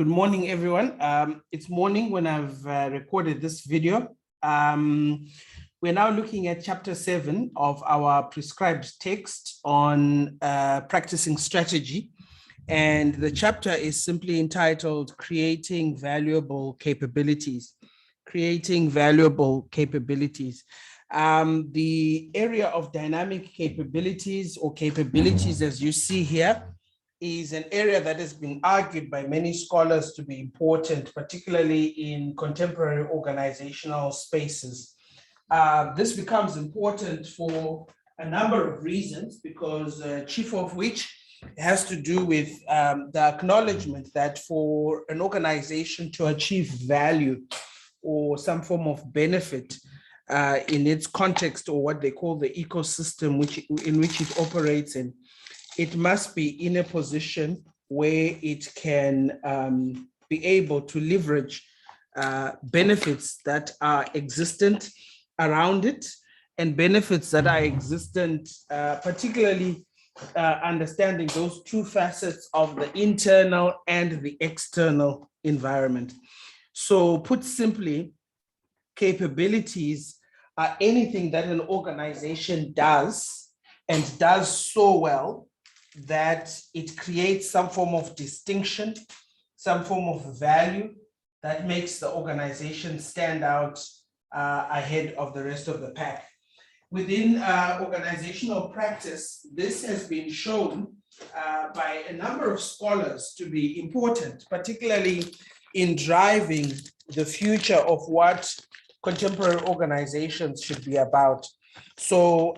Good morning, everyone. It's morning when I've recorded this video. We're now looking at chapter 7 of our prescribed text on practicing strategy. And the chapter is simply entitled Creating Valuable Capabilities. Creating Valuable Capabilities. The area of dynamic capabilities or capabilities, as you see here, is an area that has been argued by many scholars to be important, particularly in contemporary organizational spaces. This becomes important for a number of reasons, because chief of which has to do with the acknowledgement that for an organization to achieve value or some form of benefit in its context, or what they call the ecosystem in which it operates in, it must be in a position where it can be able to leverage benefits that are existent around it, and benefits that are existent, particularly understanding those two facets of the internal and the external environment. So put simply, capabilities are anything that an organization does, and does so well that it creates some form of distinction, some form of value that makes the organization stand out ahead of the rest of the pack. Within organizational practice, this has been shown by a number of scholars to be important, particularly in driving the future of what contemporary organizations should be about. So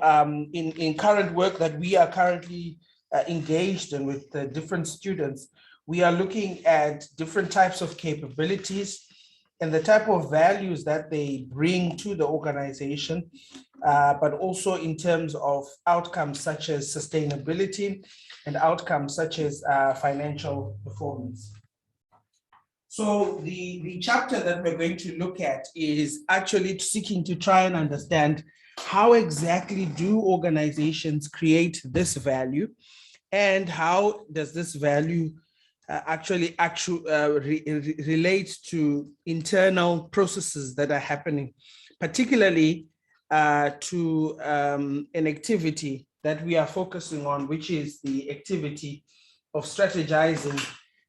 in current work that we are currently engaged in with the different students, we are looking at different types of capabilities and the type of values that they bring to the organization, but also in terms of outcomes such as sustainability and outcomes such as financial performance. So the chapter that we're going to look at is actually seeking to try and understand how exactly do organizations create this value, and how does this value actually relate to internal processes that are happening, particularly to an activity that we are focusing on, which is the activity of strategizing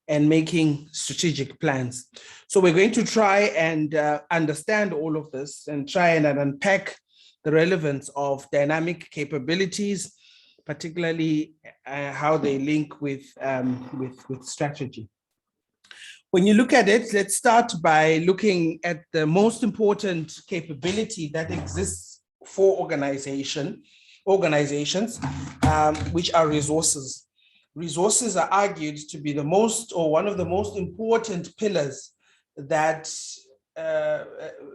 and making strategic plans. So we're going to try and understand all of this and try and unpack the relevance of dynamic capabilities, particularly how they link with strategy. When you look at it, let's start by looking at the most important capability that exists for organizations, which are resources. Resources are argued to be the most, or one of the most important pillars that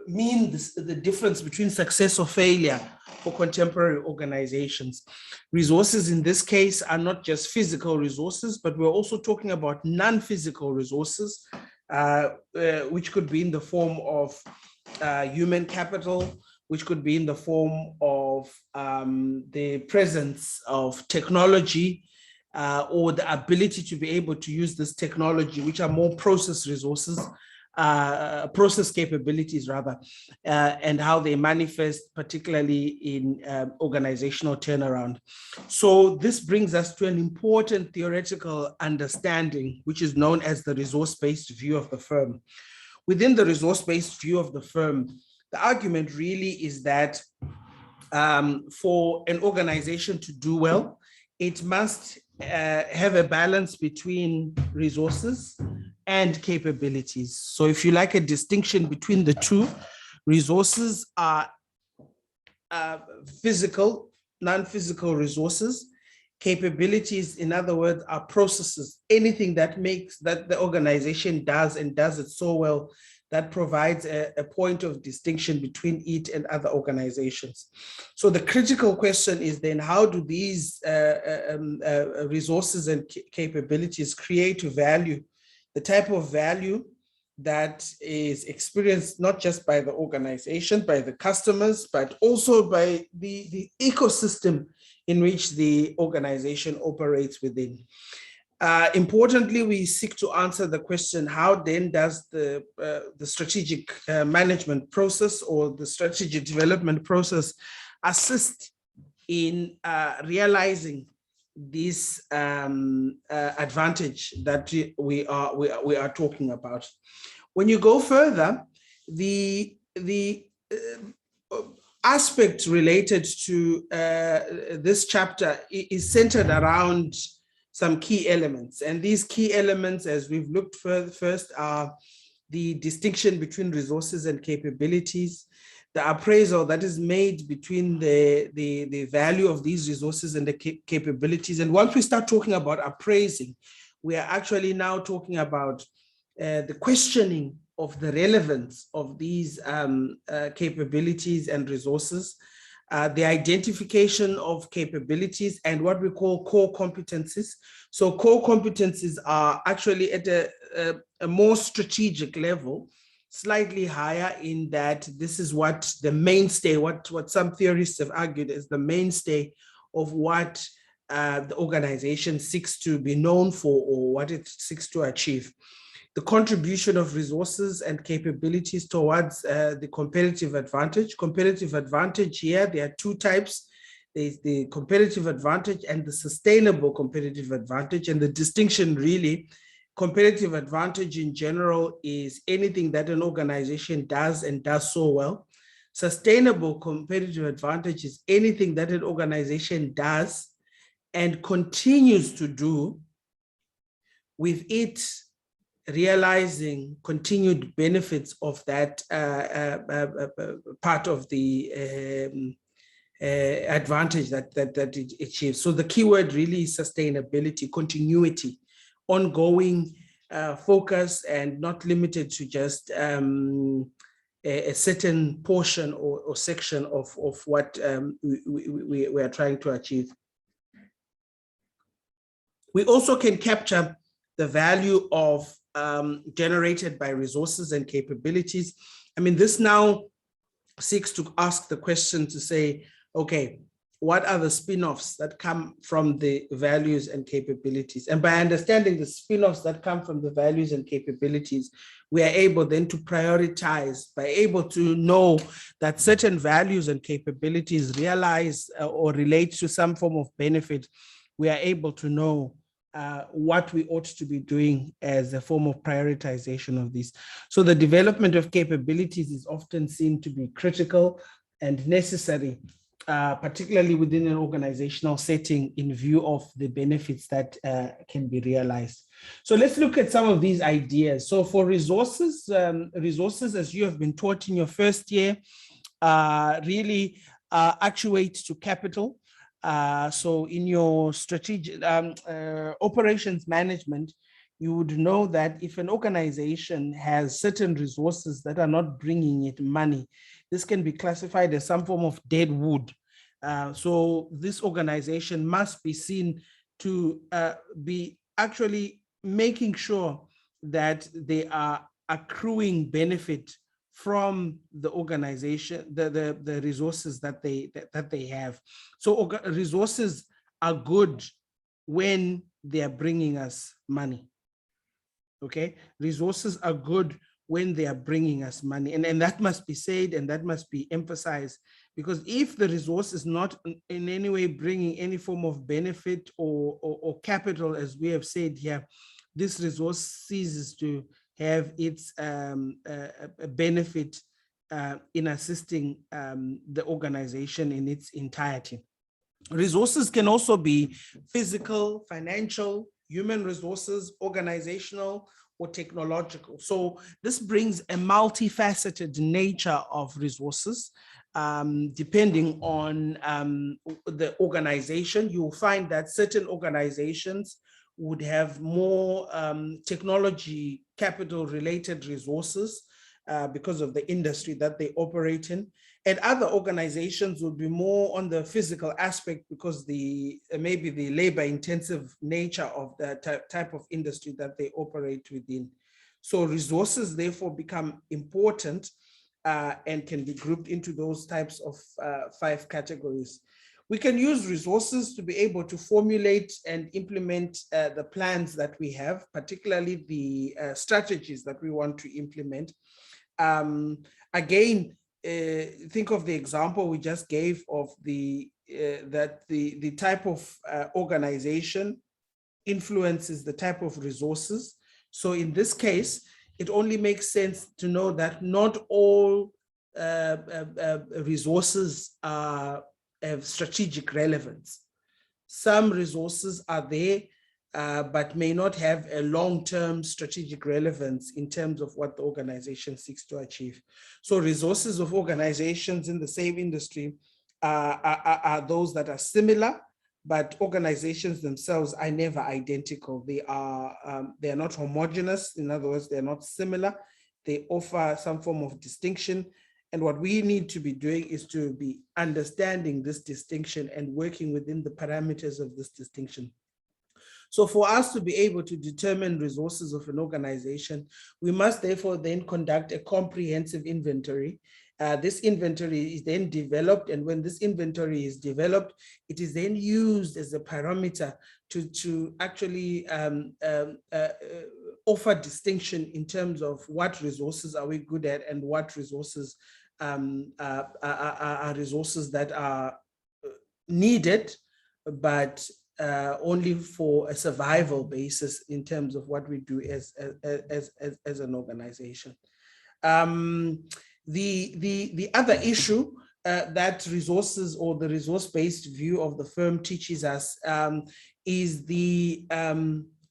mean the difference between success or failure for contemporary organizations. Resources in this case are not just physical resources, but we're also talking about non-physical resources, which could be in the form of human capital, which could be in the form of the presence of technology, or the ability to be able to use this technology, which are more process resources, process capabilities rather, and how they manifest, particularly in organizational turnaround. So this brings us to an important theoretical understanding, which is known as the resource-based view of the firm. Within the resource-based view of the firm, the argument really is that for an organization to do well, it must have a balance between resources and capabilities. So if you like a distinction between the two, resources are physical, non-physical resources. Capabilities, in other words, are processes, anything that makes that the organization does and does it so well that provides a point of distinction between it and other organizations. So the critical question is then, how do these resources and capabilities create value, the type of value that is experienced not just by the organization, by the customers, but also by the ecosystem in which the organization operates within. Importantly, we seek to answer the question, how then does the strategic management process or the strategic development process assist in realizing this advantage that we are talking about? When you go further, the aspect related to this chapter is centered around some key elements. And these key elements, as we've looked first, are the distinction between resources and capabilities, the appraisal that is made between the value of these resources and the capabilities. And once we start talking about appraising, we are actually now talking about the questioning of the relevance of these capabilities and resources, the identification of capabilities and what we call core competencies. So core competencies are actually at a more strategic level, slightly higher in that this is what the mainstay, what some theorists have argued is the mainstay of what the organization seeks to be known for or what it seeks to achieve. The contribution of resources and capabilities towards the competitive advantage. Competitive advantage here, there are two types. There's the competitive advantage and the sustainable competitive advantage. And the distinction really, competitive advantage in general is anything that an organization does and does so well. Sustainable competitive advantage is anything that an organization does and continues to do with it realizing continued benefits of that part of the advantage that it achieves. So the keyword really is sustainability, continuity, ongoing focus, and not limited to just a certain portion or section of what we are trying to achieve. We also can capture the value of generated by resources and capabilities. I mean, this now seeks to ask the question to say, okay, what are the spin-offs that come from the values and capabilities? And by understanding the spin-offs that come from the values and capabilities, we are able then to prioritize, by able to know that certain values and capabilities realize or relate to some form of benefit. We are able to know what we ought to be doing as a form of prioritization of this. So the development of capabilities is often seen to be critical and necessary, particularly within an organizational setting in view of the benefits that can be realized. So let's look at some of these ideas. So for resources, resources, as you have been taught in your first year, really actuate to capital. So in your strategic operations management, you would know that if an organization has certain resources that are not bringing it money, this can be classified as some form of dead wood. So this organization must be seen to be actually making sure that they are accruing benefit from the organization, the resources that they have. So resources are good when they are bringing us money. Okay, resources are good when they are bringing us money, and that must be said and that must be emphasized, because if the resource is not in any way bringing any form of benefit or capital, as we have said here, this resource ceases to have its benefit in assisting the organization in its entirety. Resources can also be physical, financial, human resources, organizational, or technological. So this brings a multifaceted nature of resources. Depending on the organization, you will find that certain organizations would have more technology capital related resources because of the industry that they operate in. And other organizations would be more on the physical aspect because maybe the labor intensive nature of the type of industry that they operate within. So resources therefore become important and can be grouped into those types of 5 categories. We can use resources to be able to formulate and implement the plans that we have, particularly the strategies that we want to implement. Again, think of the example we just gave of the type of organization influences the type of resources. So in this case, it only makes sense to know that not all resources have strategic relevance. Some resources are there, but may not have a long-term strategic relevance in terms of what the organization seeks to achieve. So resources of organizations in the same industry are those that are similar, but organizations themselves are never identical. They are not homogeneous. In other words, they're not similar. They offer some form of distinction. And what we need to be doing is to be understanding this distinction and working within the parameters of this distinction. So for us to be able to determine resources of an organization, we must therefore then conduct a comprehensive inventory. This inventory is then developed, and when this inventory is developed, it is then used as a parameter to actually offer distinction in terms of what resources are we good at and what resources are resources that are needed, but only for a survival basis in terms of what we do as an organization. The other issue that resources or the resource-based view of the firm teaches us is the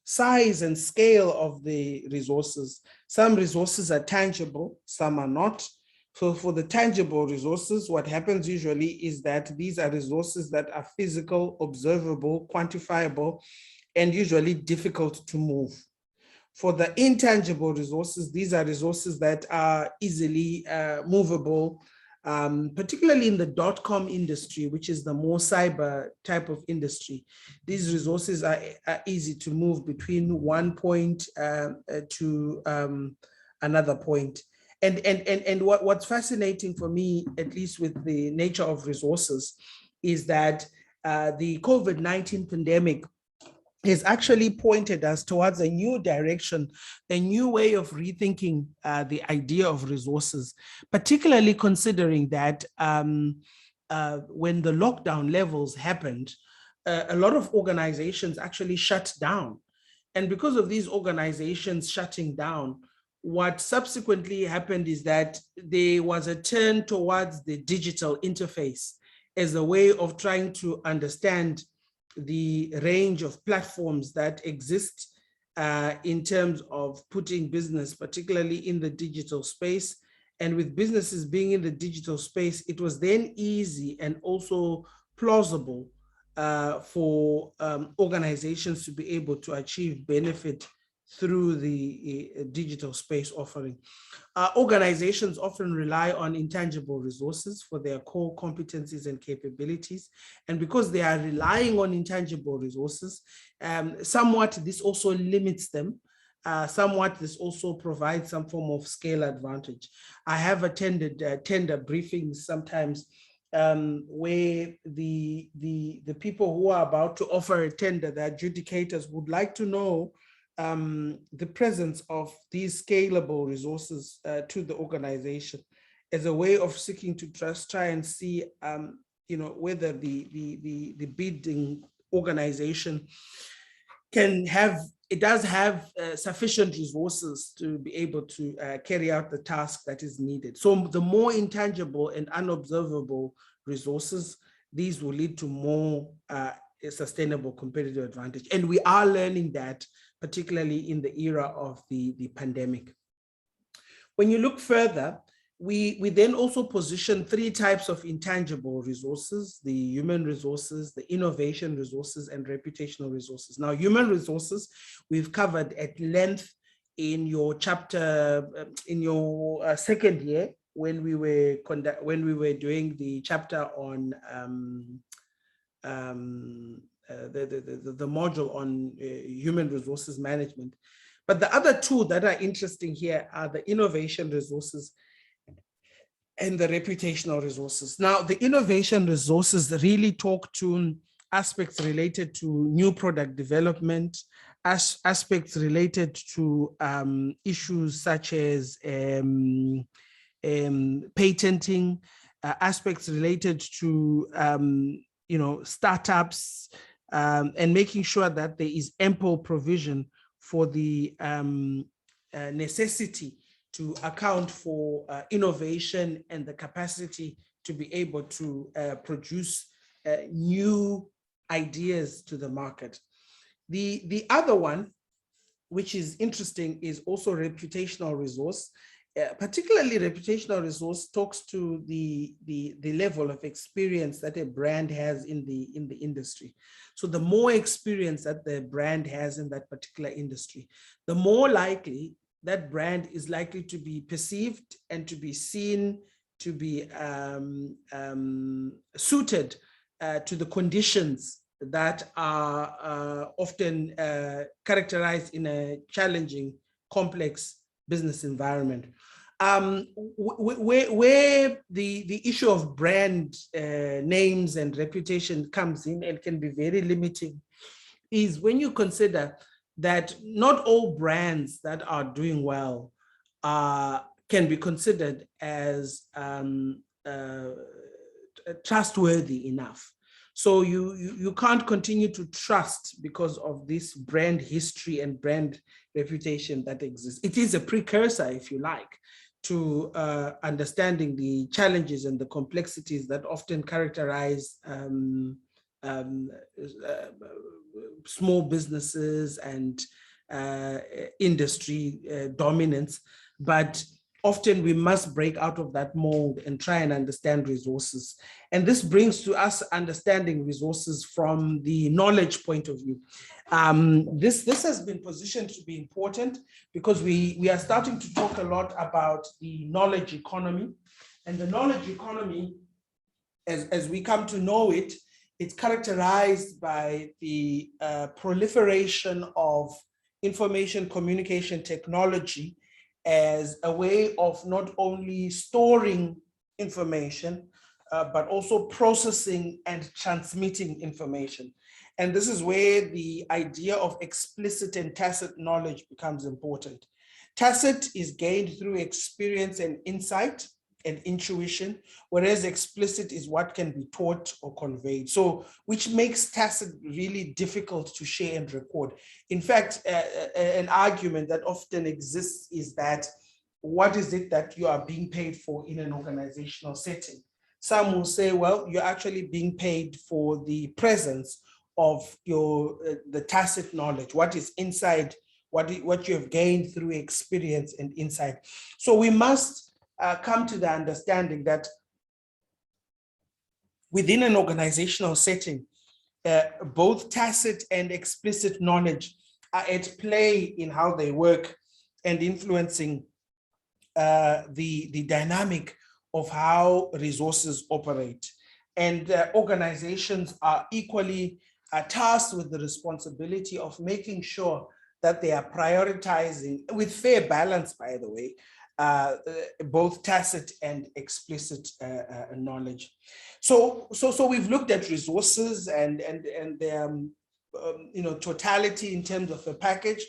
size and scale of the resources. Some resources are tangible, some are not. So for the tangible resources, what happens usually is that these are resources that are physical, observable, quantifiable, and usually difficult to move. For the intangible resources, these are resources that are easily movable, particularly in the .com industry, which is the more cyber type of industry. These resources are easy to move between one point to another point. And what's fascinating for me, at least with the nature of resources, is that the COVID-19 pandemic has actually pointed us towards a new direction, a new way of rethinking the idea of resources, particularly considering that when the lockdown levels happened, a lot of organizations actually shut down. And because of these organizations shutting down, what subsequently happened is that there was a turn towards the digital interface as a way of trying to understand the range of platforms that exist in terms of putting business, particularly in the digital space. And with businesses being in the digital space, it was then easy and also plausible for organizations to be able to achieve benefit through the digital space offering. Organizations often rely on intangible resources for their core competencies and capabilities. And because they are relying on intangible resources, somewhat this also limits them. Somewhat this also provides some form of scale advantage. I have attended tender briefings sometimes where the people who are about to offer a tender, the adjudicators, would like to know the presence of these scalable resources to the organization as a way of seeking to try and see, whether the bidding organization does have sufficient resources to be able to carry out the task that is needed. So the more intangible and unobservable resources, these will lead to more sustainable competitive advantage. And we are learning that, particularly in the era of the pandemic. When you look further, we then also position three types of intangible resources: the human resources, the innovation resources, and reputational resources. Now, human resources, we've covered at length in your chapter, in your second year, when we were doing the chapter on the module on human resources management. But the other two that are interesting here are the innovation resources and the reputational resources. Now, the innovation resources really talk to aspects related to new product development, aspects related to issues such as patenting, aspects related to startups, and making sure that there is ample provision for the necessity to account for innovation and the capacity to be able to produce new ideas to the market. The other one, which is interesting, is also reputational resource. Particularly reputational resource talks to the level of experience that a brand has in the industry. So the more experience that the brand has in that particular industry, the more likely that brand is likely to be perceived and to be seen to be suited to the conditions that are often characterized in a challenging, complex business environment. Where the issue of brand names and reputation comes in and can be very limiting is when you consider that not all brands that are doing well can be considered as trustworthy enough. So you can't continue to trust because of this brand history and brand reputation that exists. It is a precursor, if you like, to understanding the challenges and the complexities that often characterize small businesses and industry dominance. But often we must break out of that mold and try and understand resources. And this brings to us understanding resources from the knowledge point of view. This has been positioned to be important because we are starting to talk a lot about the knowledge economy. And the knowledge economy, as we come to know it, it's characterized by the proliferation of information communication technology as a way of not only storing information, but also processing and transmitting information. And this is where the idea of explicit and tacit knowledge becomes important. Tacit is gained through experience and insight and intuition, whereas explicit is what can be taught or conveyed. So, which makes tacit really difficult to share and record. In fact, an argument that often exists is that what is it that you are being paid for in an organizational setting? Some will say, well, you're actually being paid for the presence of the tacit knowledge, what is inside, what you have gained through experience and insight. So we must come to the understanding that within an organizational setting, both tacit and explicit knowledge are at play in how they work and influencing the dynamic of how resources operate. And organizations are equally tasked with the responsibility of making sure that they are prioritizing, with fair balance, by the way, both tacit and explicit knowledge. So we've looked at resources and their totality in terms of a package.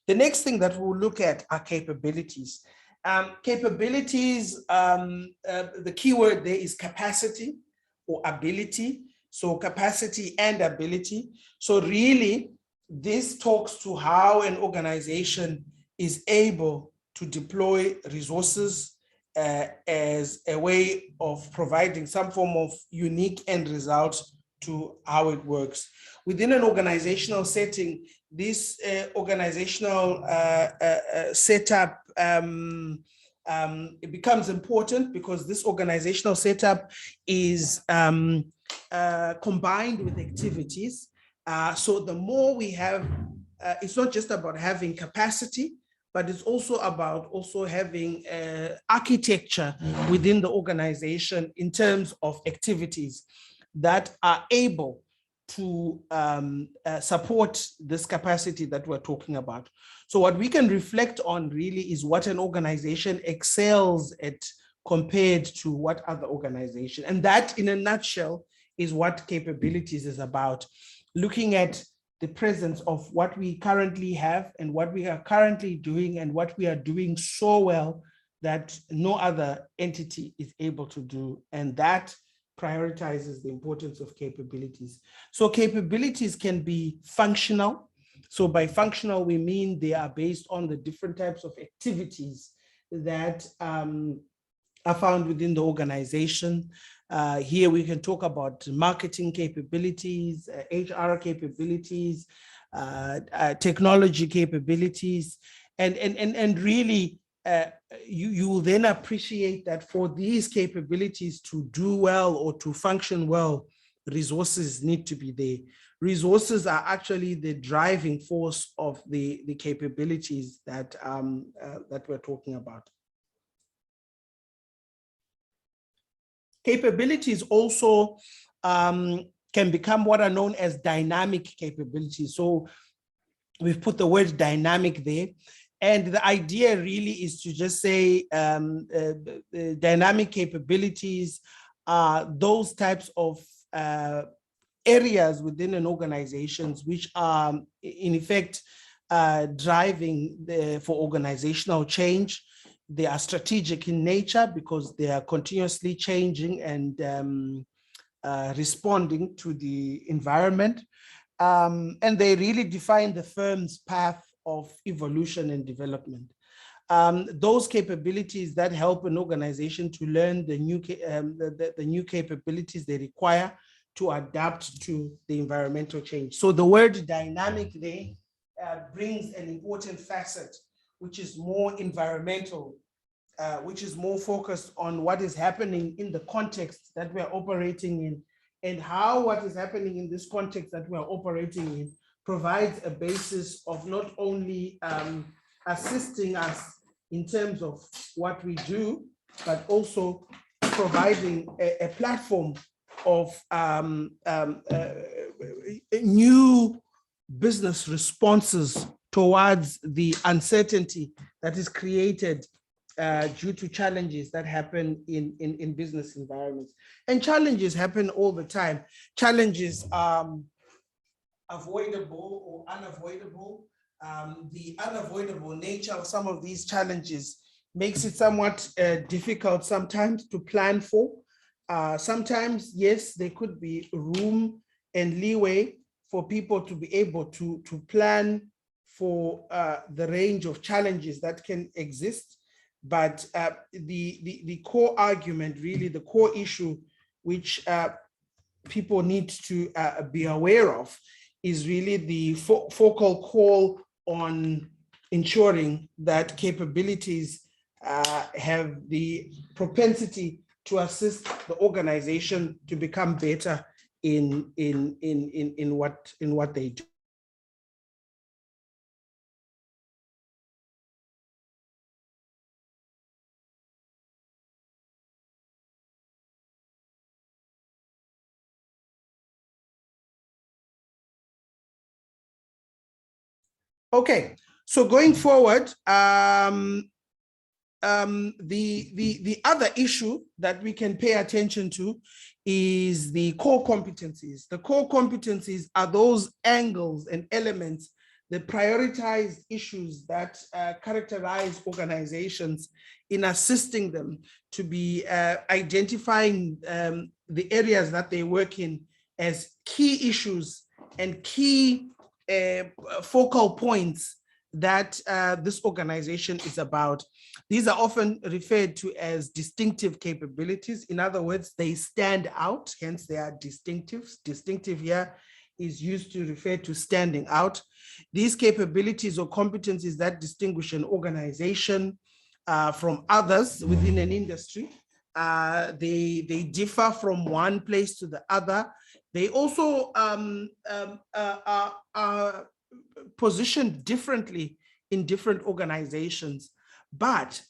The next thing that we'll look at are capabilities. Capabilities, the key word there is capacity or ability. So capacity and ability. So really, this talks to how an organization is able to deploy resources as a way of providing some form of unique end result to how it works. Within an organizational setting, this organizational setup it becomes important because this organizational setup is combined with activities. So the more we have, it's not just about having capacity, but it's also about having architecture within the organization in terms of activities that are able to support this capacity that we're talking about. So what we can reflect on really is what an organization excels at compared to what other organizations. And that, in a nutshell, is what capabilities is about. Looking at the presence of what we currently have and what we are currently doing and what we are doing so well that no other entity is able to do. And that prioritizes the importance of capabilities. So capabilities can be functional. So by functional, we mean they are based on the different types of activities that are found within the organization. Here we can talk about marketing capabilities, HR capabilities, technology capabilities, and really you will then appreciate that for these capabilities to do well or to function well, resources need to be there. Resources are actually the driving force of the capabilities that we're talking about. Capabilities also can become what are known as dynamic capabilities. So we've put the word dynamic there. And the idea really is to just say dynamic capabilities are those types of areas within an organization which are in effect driving for organizational change. They are strategic in nature because they are continuously changing and responding to the environment. And they really define the firm's path of evolution and development. Those capabilities that help an organization to learn the new capabilities they require to adapt to the environmental change. So the word dynamic there brings an important facet, which is more environmental, which is more focused on what is happening in the context that we're operating in, and how what is happening in this context that we're operating in provides a basis of not only assisting us in terms of what we do, but also providing a platform of new business responses towards the uncertainty that is created due to challenges that happen in business environments. And challenges happen all the time. Challenges are avoidable or unavoidable. The unavoidable nature of some of these challenges makes it somewhat difficult sometimes to plan for. Sometimes, yes, there could be room and leeway for people to be able to plan for the range of challenges that can exist. But the core argument, really the core issue, which people need to be aware of, is really the focal call on ensuring that capabilities have the propensity to assist the organization to become better in what they do. Okay, so going forward, the other issue that we can pay attention to is the core competencies. The core competencies are those angles and elements, the prioritized issues that characterize organizations in assisting them to be identifying the areas that they work in as key issues and key focal points that this organization is about. These are often referred to as distinctive capabilities. In other words, they stand out, hence they are distinctive. Distinctive here is used to refer to standing out. These capabilities or competencies that distinguish an organization from others within an industry. They differ from one place to the other. They also are positioned differently in different organizations. But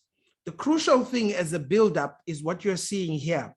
the crucial thing as a buildup is what you're seeing here.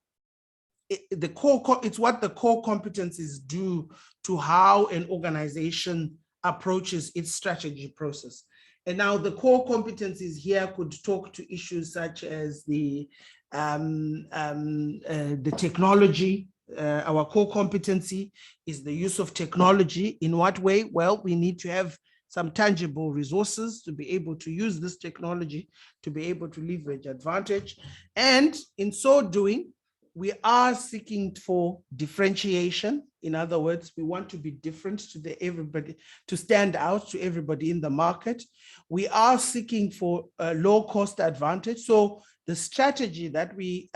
It's what the core competencies do to how an organization approaches its strategy process. And now the core competencies here could talk to issues such as the The technology, our core competency is the use of technology. In what way? Well, we need to have some tangible resources to be able to use this technology, to be able to leverage advantage. And in so doing, we are seeking for differentiation. In other words, we want to be different to everybody, to stand out to everybody in the market. We are seeking for a low cost advantage. So the strategy that we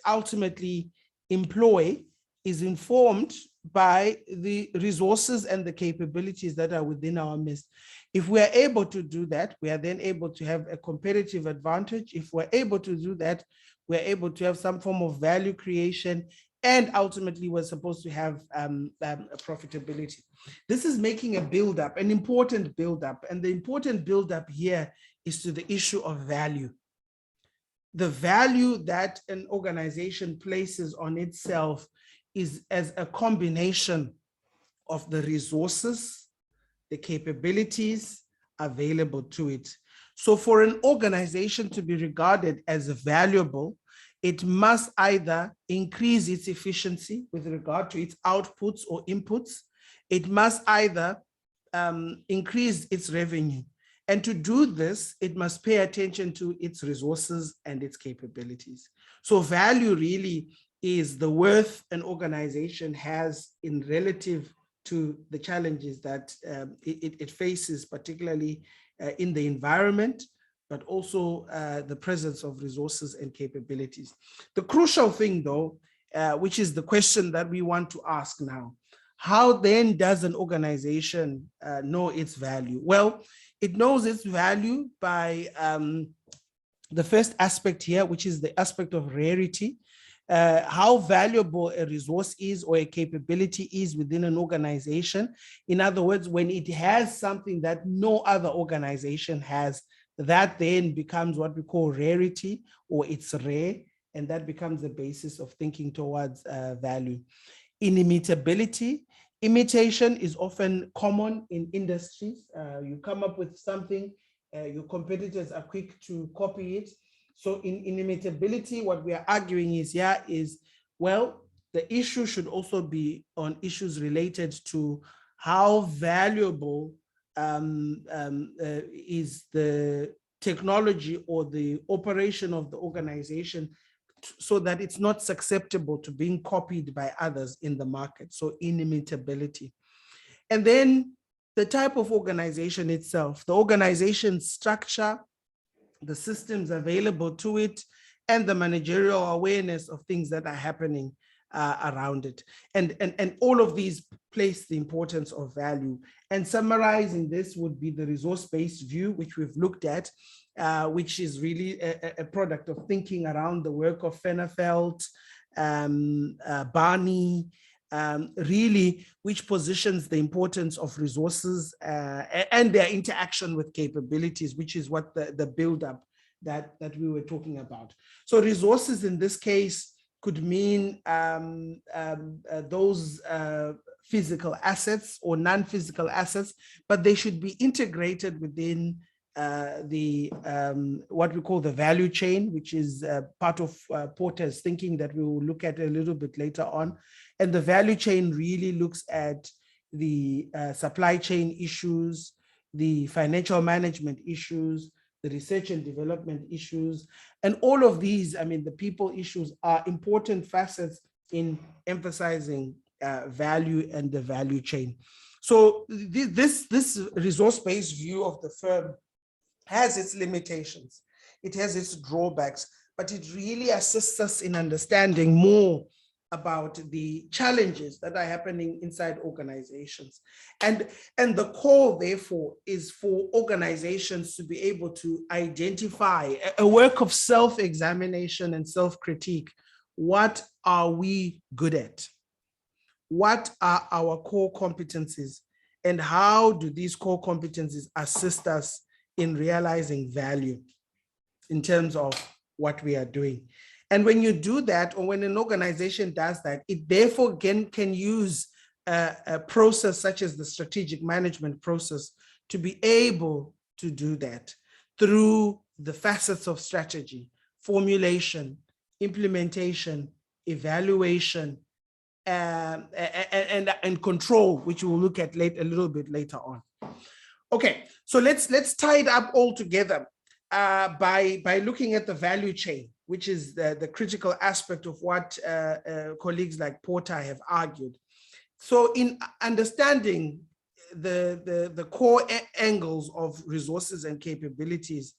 ultimately employ is informed by the resources and the capabilities that are within our midst. If we are able to do that, we are then able to have a competitive advantage. If we're able to do that, we're able to have some form of value creation, and ultimately we're supposed to have profitability. This is making a build-up, an important build-up, and the important build-up here is to the issue of value. The value that an organization places on itself is as a combination of the resources, the capabilities available to it. So for an organization to be regarded as valuable, it must either increase its efficiency with regard to its outputs or inputs. It must either increase its revenue. And to do this, it must pay attention to its resources and its capabilities. So value really is the worth an organization has in relative to the challenges that it faces, particularly in the environment, but also the presence of resources and capabilities. The crucial thing, though, which is the question that we want to ask now, how then does an organization know its value? Well, it knows its value by the first aspect here, which is the aspect of rarity. How valuable a resource is or a capability is within an organization. In other words, when it has something that no other organization has, that then becomes what we call rarity, or it's rare, and that becomes the basis of thinking towards value. Inimitability. Imitation is often common in industries. You come up with something, your competitors are quick to copy it. So in inimitability, what we are arguing is, well, the issue should also be on issues related to how valuable is the technology or the operation of the organization, so that it's not susceptible to being copied by others in the market. So inimitability. And then the type of organization itself, the organization structure, the systems available to it, and the managerial awareness of things that are happening around it. And all of these place the importance of value. And summarizing this would be the resource-based view, which we've looked at, which is really a product of thinking around the work of Fennerfeld, Barney, really, which positions the importance of resources and their interaction with capabilities, which is what the build-up that we were talking about. So resources in this case could mean those physical assets or non-physical assets, but they should be integrated within what we call the value chain, which is part of Porter's thinking that we will look at a little bit later on. And the value chain really looks at the supply chain issues, the financial management issues, the research and development issues, and all of these, I mean, the people issues are important facets in emphasizing value and the value chain. So this resource-based view of the firm has its limitations, it has its drawbacks, but it really assists us in understanding more about the challenges that are happening inside organizations. And the call, therefore, is for organizations to be able to identify a work of self-examination and self-critique. What are we good at? What are our core competencies? And how do these core competencies assist us in realizing value in terms of what we are doing? And when you do that, or when an organization does that, it therefore can use a process such as the strategic management process to be able to do that through the facets of strategy, formulation, implementation, evaluation, and control, which we'll look at a little bit later on. Okay, so let's tie it up all together by looking at the value chain, which is the critical aspect of what colleagues like Porter have argued. So in understanding the core angles of resources and capabilities,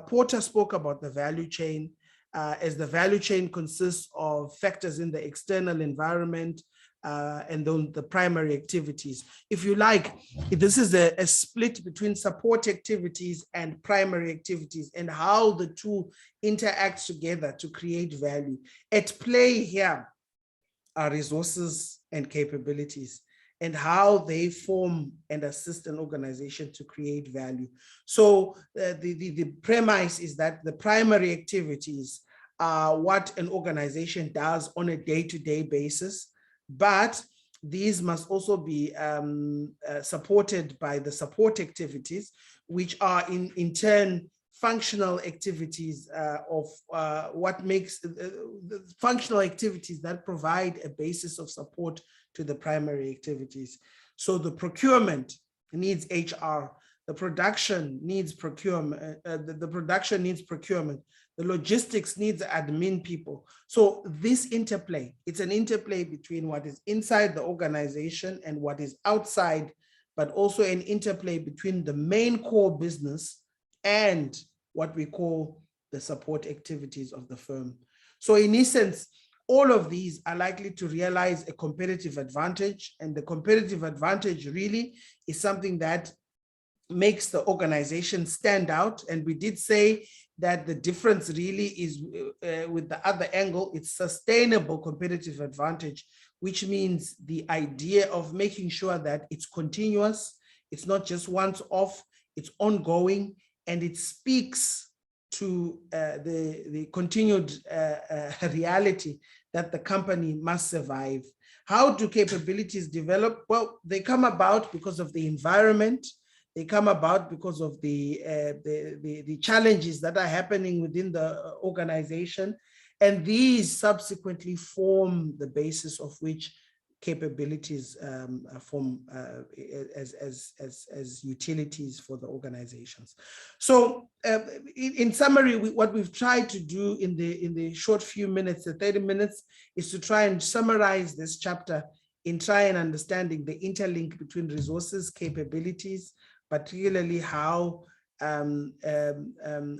Porter spoke about the value chain, as the value chain consists of factors in the external environment and then the primary activities. If you like, this is a split between support activities and primary activities and how the two interact together to create value. At play here are resources and capabilities and how they form and assist an organization to create value. So the premise is that the primary activities are what an organization does on a day-to-day basis, but these must also be supported by the support activities, which are in turn functional activities of what makes the functional activities that provide a basis of support to the primary activities. So the procurement needs HR, the production needs procurement, the production needs procurement, the logistics needs admin people. So this interplay, it's an interplay between what is inside the organization and what is outside, but also an interplay between the main core business and what we call the support activities of the firm. So in essence, all of these are likely to realize a competitive advantage, and the competitive advantage really is something that makes the organization stand out. And we did say that the difference really is with the other angle, it's sustainable competitive advantage, which means the idea of making sure that it's continuous, it's not just once off, it's ongoing, and it speaks to the continued reality that the company must survive. How do capabilities develop? Well, they come about because of the environment. They come about because of the challenges that are happening within the organization. And these subsequently form the basis of which capabilities form as utilities for the organizations. So in summary, what we've tried to do in the short few minutes, the 30 minutes, is to try and summarize this chapter in trying understanding the interlink between resources, capabilities, particularly how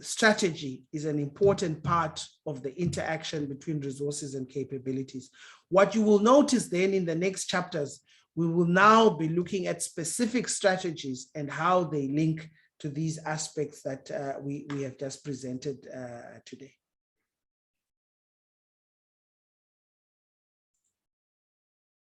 strategy is an important part of the interaction between resources and capabilities. What you will notice then in the next chapters, we will now be looking at specific strategies and how they link to these aspects that we have just presented today.